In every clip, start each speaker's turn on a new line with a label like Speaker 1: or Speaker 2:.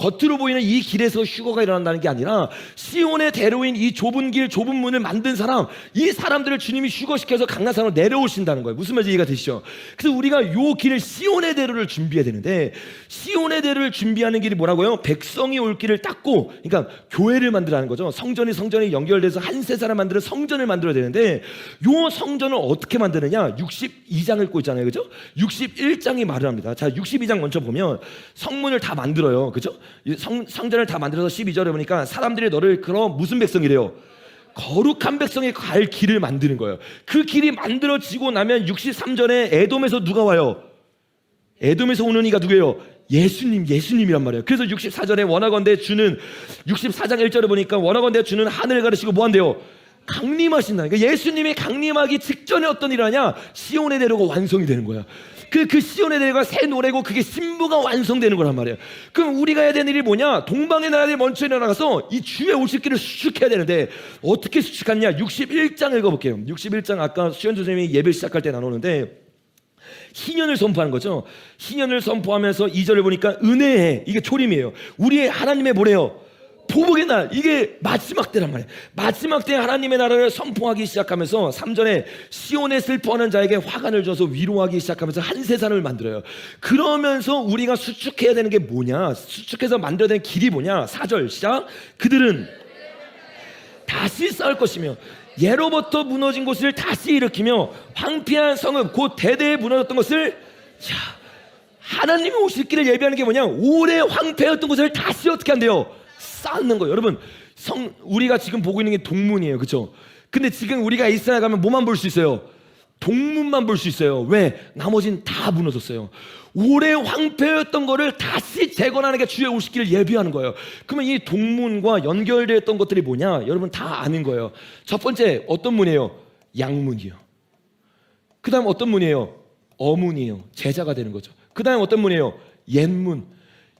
Speaker 1: 겉으로 보이는 이 길에서 휴거가 일어난다는 게 아니라 시온의 대로인 이 좁은 길, 좁은 문을 만든 사람, 이 사람들을 주님이 휴거시켜서 강나산으로 내려오신다는 거예요. 무슨 말인지 이해가 되시죠? 그래서 우리가 요 길을 시온의 대로를 준비해야 되는데, 시온의 대로를 준비하는 길이 뭐라고요? 백성이 올 길을 닦고, 그러니까 교회를 만들라는 거죠. 성전이 연결돼서 한 세사람 만드는 성전을 만들어야 되는데, 요 성전을 어떻게 만드느냐? 62장을 읽고 있잖아요, 그죠? 61장이 말을 합니다. 자, 62장 먼저 보면 성문을 다 만들어요, 그죠? 성전을 다 만들어서 12절에 보니까 사람들이 너를 그럼 무슨 백성이래요? 거룩한 백성이 갈 길을 만드는 거예요. 그 길이 만들어지고 나면 63절에 에돔에서 누가 와요? 에돔에서 오는 이가 누구예요? 예수님이란 말이에요. 그래서 64절에 원하건대 주는, 64장 1절에 보니까 원하건대 주는 하늘을 가르시고 뭐 한대요? 강림하신다. 그러니까 예수님이 강림하기 직전에 어떤 일을 하냐? 시온의 대로가 완성이 되는 거야. 그 시온의 대로가 새 노래고 그게 신부가 완성되는 거란 말이에요. 그럼 우리가 해야 되는 일이 뭐냐? 동방의 나라들이 먼저 일어나가서 이 주의 오실 길을 수축해야 되는데 어떻게 수축하냐? 61장 읽어볼게요. 61장 아까 수현 선생님이 예배 시작할 때 나누는데 희년을 선포하는 거죠. 희년을 선포하면서 2절을 보니까 은혜에, 이게 초림이에요. 우리의 하나님의 뭐래요? 보복의 날, 이게 마지막 때란 말이에요. 마지막 때 하나님의 나라를 선포하기 시작하면서 3절에 시온에 슬퍼하는 자에게 화관을 줘서 위로하기 시작하면서 한 세상을 만들어요. 그러면서 우리가 수축해야 되는 게 뭐냐? 수축해서 만들어야 되는 길이 뭐냐? 4절 시작. 그들은 다시 쌓을 것이며 예로부터 무너진 곳을 다시 일으키며 황폐한 성읍 곧 대대에 무너졌던 것을, 자, 하나님이 오실 길을 예비하는 게 뭐냐? 오래 황폐했던 곳을 다시 어떻게 한대요? 쌓는 거예요. 여러분, 우리가 지금 보고 있는 게 동문이에요, 그렇죠? 근데 지금 우리가 이스라엘 가면 뭐만 볼 수 있어요? 동문만 볼 수 있어요. 왜? 나머지는 다 무너졌어요. 오래 황폐했던 거를 다시 재건하는 게 주의 오실 길을 예비하는 거예요. 그러면 이 동문과 연결되었던 것들이 뭐냐? 여러분 다 아는 거예요. 첫 번째 어떤 문이에요? 양문이요. 그 다음 어떤 문이에요? 어문이에요. 제자가 되는 거죠. 그 다음 어떤 문이에요? 옛문.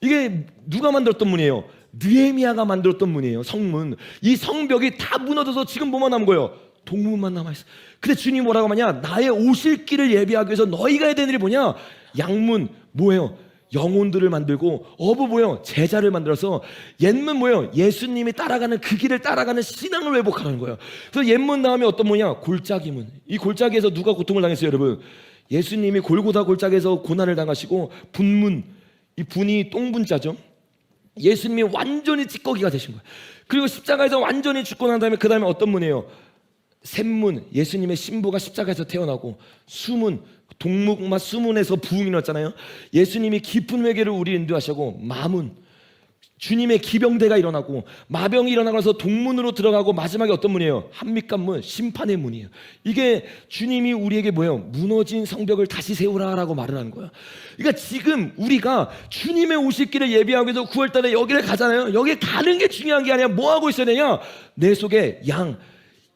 Speaker 1: 이게 누가 만들었던 문이에요? 느헤미야가 만들었던 문이에요. 성문. 이 성벽이 다 무너져서 지금 뭐만 남은 거예요? 동문만 남아있어. 근데 주님이 뭐라고 하냐? 나의 오실 길을 예비하기 위해서 너희가 해야 되는 일이 뭐냐? 양문 뭐예요? 영혼들을 만들고, 어부 뭐예요? 제자를 만들어서, 옛문 뭐예요? 예수님이 따라가는 그 길을 따라가는 신앙을 회복하는 거예요. 그래서 옛문 다음에 어떤 문이냐? 골짜기 문. 이 골짜기에서 누가 고통을 당했어요, 여러분? 예수님이 골고다 골짜기에서 고난을 당하시고, 분문, 이 분이 똥분자죠. 예수님이 완전히 찌꺼기가 되신 거예요. 그리고 십자가에서 완전히 죽고 난 다음에 그 다음에 어떤 문이에요? 샘문, 예수님의 신부가 십자가에서 태어나고, 수문, 동묵마 수문에서 부흥이 일어났잖아요. 예수님이 깊은 회개를 우리 인도하시고, 마문, 주님의 기병대가 일어나고, 마병이 일어나서 동문으로 들어가고, 마지막에 어떤 문이에요? 한밑간문, 심판의 문이에요. 이게 주님이 우리에게 뭐예요? 무너진 성벽을 다시 세우라라고 말을 하는 거예요. 그러니까 지금 우리가 주님의 오실 길을 예비하기 위해서 9월달에 여기를 가잖아요. 여기 가는 게 중요한 게 아니라 뭐 하고 있어야 되냐? 내 속에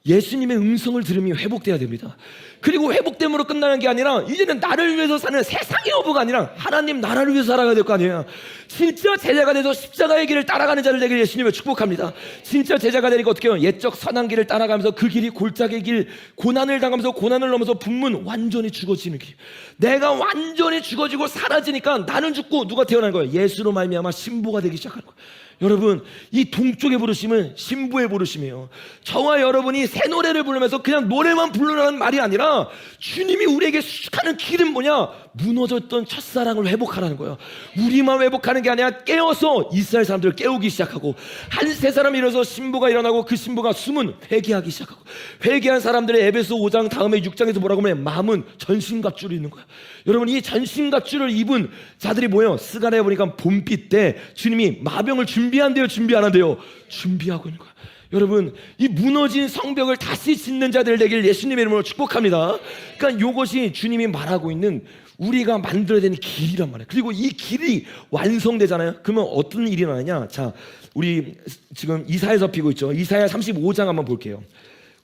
Speaker 1: 예수님의 음성을 들으며 회복돼야 됩니다. 그리고 회복됨으로 끝나는 게 아니라 이제는 나를 위해서 사는 세상의 어부가 아니라 하나님 나라를 위해서 살아가야 될 거 아니에요. 진짜 제자가 돼서 십자가의 길을 따라가는 자를 되기를 예수님을 축복합니다. 진짜 제자가 되니까 어떻게 해요? 옛적 선한 길을 따라가면서 그 길이 골짜기의 길, 고난을 당하면서 고난을 넘어서 분문, 완전히 죽어지는 길. 내가 완전히 죽어지고 사라지니까 나는 죽고 누가 태어난 거예요? 예수로 말미암아 신부가 되기 시작하는 거예요. 여러분, 이 동쪽의 부르심은 신부의 부르심이에요. 저와 여러분이 새 노래를 부르면서 그냥 노래만 부르라는 말이 아니라 주님이 우리에게 수축하는 길은 뭐냐? 무너졌던 첫사랑을 회복하라는 거예요. 우리만 회복하는 게 아니라 깨어서 이스라엘 사람들을 깨우기 시작하고, 한 세 사람이 일어나서 신부가 일어나고, 그 신부가 숨은 회개하기 시작하고, 회개한 사람들의 에베소 5장 다음에 6장에서 뭐라고 하면 마음은 전신갑주를 입는 거예요. 여러분, 이 전신갑주를 입은 자들이 뭐예요? 스가랴에 보니까 봄빛 때 주님이 마병을 준비한대요, 준비 안 한대요? 준비하고 있는 거예요. 여러분, 이 무너진 성벽을 다시 짓는 자들 되길 예수님의 이름으로 축복합니다. 그러니까 이것이 주님이 말하고 있는 우리가 만들어야 되는 길이란 말이에요. 그리고 이 길이 완성되잖아요. 그러면 어떤 일이 일어나냐? 자, 우리 지금 이사야서 피고 있죠. 이사야 35장 한번 볼게요.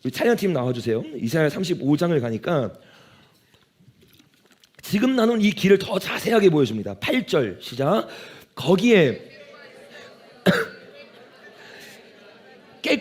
Speaker 1: 우리 찬양팀 나와주세요. 이사야 35장을 가니까 지금 나눈 이 길을 더 자세하게 보여줍니다. 8절 시작. 거기에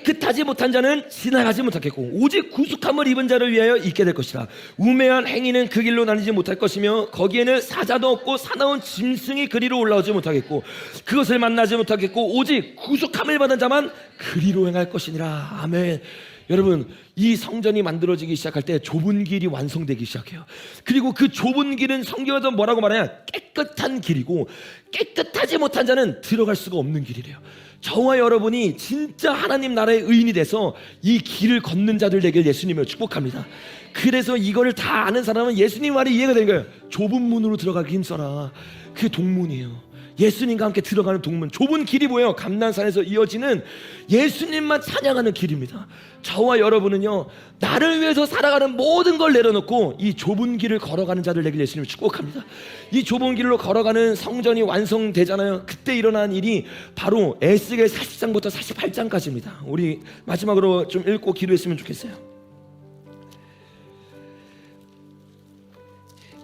Speaker 1: 깨끗하지 못한 자는 지나가지 못하겠고 오직 구속함을 입은 자를 위하여 있게 될 것이라. 우매한 행위는 그 길로 다니지 못할 것이며 거기에는 사자도 없고 사나운 짐승이 그리로 올라오지 못하겠고 그것을 만나지 못하겠고 오직 구속함을 받은 자만 그리로 행할 것이니라. 아멘. 여러분, 이 성전이 만들어지기 시작할 때 좁은 길이 완성되기 시작해요. 그리고 그 좁은 길은 성경에서 뭐라고 말하냐? 깨끗한 길이고 깨끗하지 못한 자는 들어갈 수가 없는 길이래요. 저와 여러분이 진짜 하나님 나라의 의인이 돼서 이 길을 걷는 자들 되길 예수님을 축복합니다. 그래서 이거를 다 아는 사람은 예수님 말이 이해가 되는 거예요. 좁은 문으로 들어가기 힘써라. 그게 동문이에요. 예수님과 함께 들어가는 동문. 좁은 길이 뭐예요? 감난산에서 이어지는 예수님만 찬양하는 길입니다. 저와 여러분은요, 나를 위해서 살아가는 모든 걸 내려놓고 이 좁은 길을 걸어가는 자들 되길 예수님을 축복합니다. 이 좁은 길로 걸어가는 성전이 완성되잖아요. 그때 일어난 일이 바로 에스겔 40장부터 48장까지입니다. 우리 마지막으로 좀 읽고 기도했으면 좋겠어요.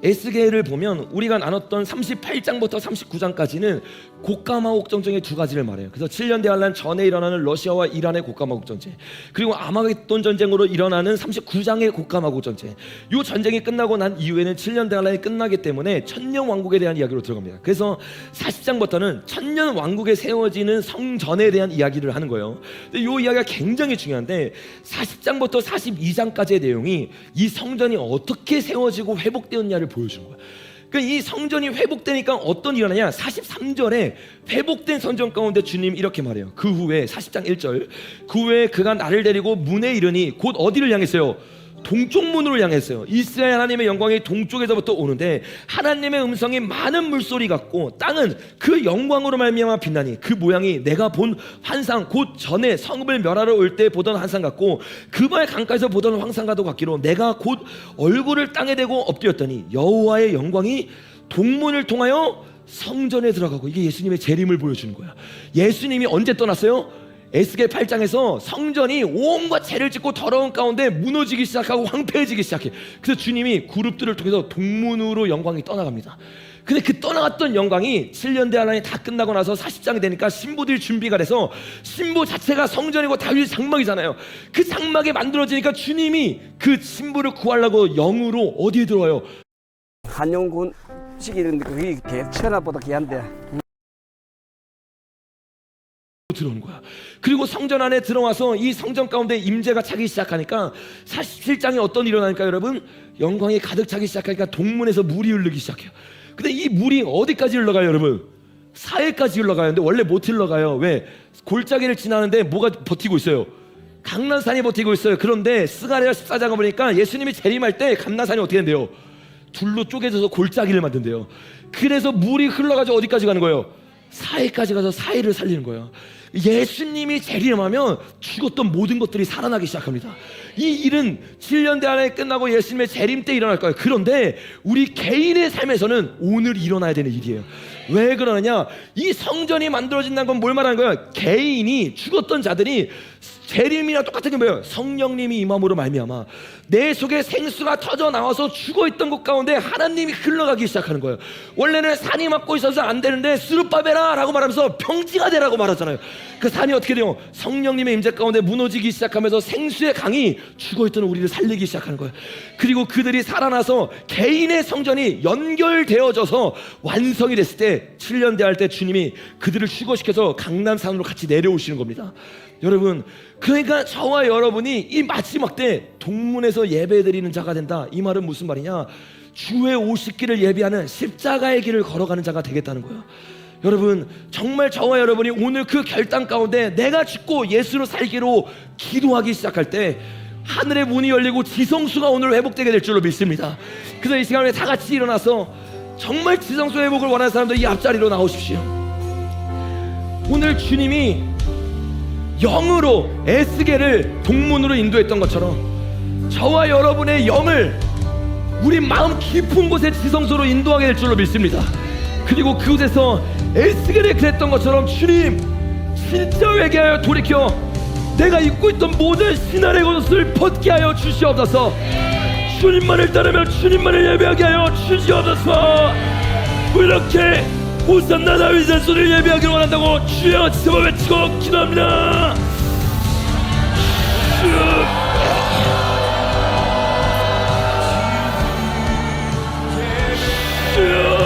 Speaker 1: 에스겔을 보면 우리가 나눴던 38장부터 39장까지는 곡가마옥 전쟁의 두 가지를 말해요. 그래서 7년 대환란 전에 일어나는 러시아와 이란의 곡가마옥 전쟁, 그리고 아마겟돈 전쟁으로 일어나는 39장의 곡가마옥 전쟁. 이 전쟁이 끝나고 난 이후에는 7년 대환란이 끝나기 때문에 천년 왕국에 대한 이야기로 들어갑니다. 그래서 40장부터는 천년 왕국에 세워지는 성전에 대한 이야기를 하는 거예요. 근데 이 이야기가 굉장히 중요한데 40장부터 42장까지의 내용이 이 성전이 어떻게 세워지고 회복되었냐를 보여주는 거예요. 그러니까 이 성전이 회복되니까 어떤 일이 일어나냐? 43절에 회복된 성전 가운데 주님 이렇게 말해요. 그 후에 40장 1절, 그 후에 그가 나를 데리고 문에 이르니 곧 어디를 향했어요? 동쪽 문으로 향했어요. 이스라엘 하나님의 영광이 동쪽에서부터 오는데 하나님의 음성이 많은 물소리 같고 땅은 그 영광으로 말미암아 빛나니 그 모양이 내가 본 환상 곧 전에 성읍을 멸하러 올 때 보던 환상 같고 그발 강가에서 보던 환상과도 같기로 내가 곧 얼굴을 땅에 대고 엎드렸더니 여호와의 영광이 동문을 통하여 성전에 들어가고, 이게 예수님의 재림을 보여주는 거야. 예수님이 언제 떠났어요? 에스겔 8장에서 성전이 온갖 죄를 짓고 더러운 가운데 무너지기 시작하고 황폐해지기 시작해. 그래서 주님이 그룹들을 통해서 동문으로 영광이 떠나갑니다. 근데 그 떠나갔던 영광이 7년 대환란이 다 끝나고 나서 40장이 되니까 신부들이 준비가 돼서, 신부 자체가 성전이고 다윗의 장막이잖아요. 그 장막이 만들어지니까 주님이 그 신부를 구하려고 영으로 어디에 들어와요?
Speaker 2: 한용군식 이런 그게 천하보다 귀한데
Speaker 1: 들어오는 거야. 그리고 성전 안에 들어와서 이 성전 가운데 임재가 차기 시작하니까 47장에 어떤 일이 일어나니까 여러분, 영광이 가득 차기 시작하니까 동문에서 물이 흐르기 시작해요. 근데 이 물이 어디까지 흘러가요 여러분? 사해까지 흘러가요. 근데 원래 못 흘러가요. 왜? 골짜기를 지나는데 뭐가 버티고 있어요? 감난산이 버티고 있어요. 그런데 스가랴 14장을 보니까 예수님이 재림할 때 감난산이 어떻게 된대요? 둘로 쪼개져서 골짜기를 만든대요. 그래서 물이 흘러가지고 어디까지 가는 거예요? 사해까지 가서 사해를 살리는 거예요. 예수님이 재림하면 죽었던 모든 것들이 살아나기 시작합니다. 이 일은 7년 대환란이 끝나고 예수님의 재림 때 일어날 거예요. 그런데 우리 개인의 삶에서는 오늘 일어나야 되는 일이에요. 왜 그러느냐? 이 성전이 만들어진다는 건 뭘 말하는 거예요? 개인이, 죽었던 자들이 재림이랑 똑같은 게 뭐예요? 성령님이 임함으로 말미암아 내 속에 생수가 터져 나와서 죽어있던 곳 가운데 하나님이 흘러가기 시작하는 거예요. 원래는 산이 막고 있어서 안 되는데 스룹바벨아 라고 말하면서 평지가 되라고 말하잖아요. 그 산이 어떻게 돼요? 성령님의 임재 가운데 무너지기 시작하면서 생수의 강이 죽어있던 우리를 살리기 시작하는 거예요. 그리고 그들이 살아나서 개인의 성전이 연결되어져서 완성이 됐을 때 7년 대할 때 주님이 그들을 휴거시켜서 강남산으로 같이 내려오시는 겁니다. 여러분, 그러니까 저와 여러분이 이 마지막 때 동문에서 예배드리는 자가 된다. 이 말은 무슨 말이냐? 주의 오십기를 예비하는 십자가의 길을 걸어가는 자가 되겠다는 거예요. 여러분, 정말 저와 여러분이 오늘 그 결단 가운데 내가 죽고 예수로 살기로 기도하기 시작할 때 하늘의 문이 열리고 지성수가 오늘 회복되게 될 줄로 믿습니다. 그래서 이 시간에 다 같이 일어나서 정말 지성수 회복을 원하는 사람들 이 앞자리로 나오십시오. 오늘 주님이 영으로 에스겔을 동문으로 인도했던 것처럼 저와 여러분의 영을 우리 마음 깊은 곳에 지성소로 인도하게 될 줄로 믿습니다. 그리고 그곳에서 에스겔이 그랬던 것처럼 주님, 진짜 회개하여 돌이켜 내가 입고 있던 모든 신앙의 것을 벗게 하여 주시옵소서. 주님만을 따르며 주님만을 예배하게 하여 주시옵소서. 이렇게 호산나 다윗의 소리를 예배하기를 원한다고 주여 제발 외치고 기도합니다. 쭉.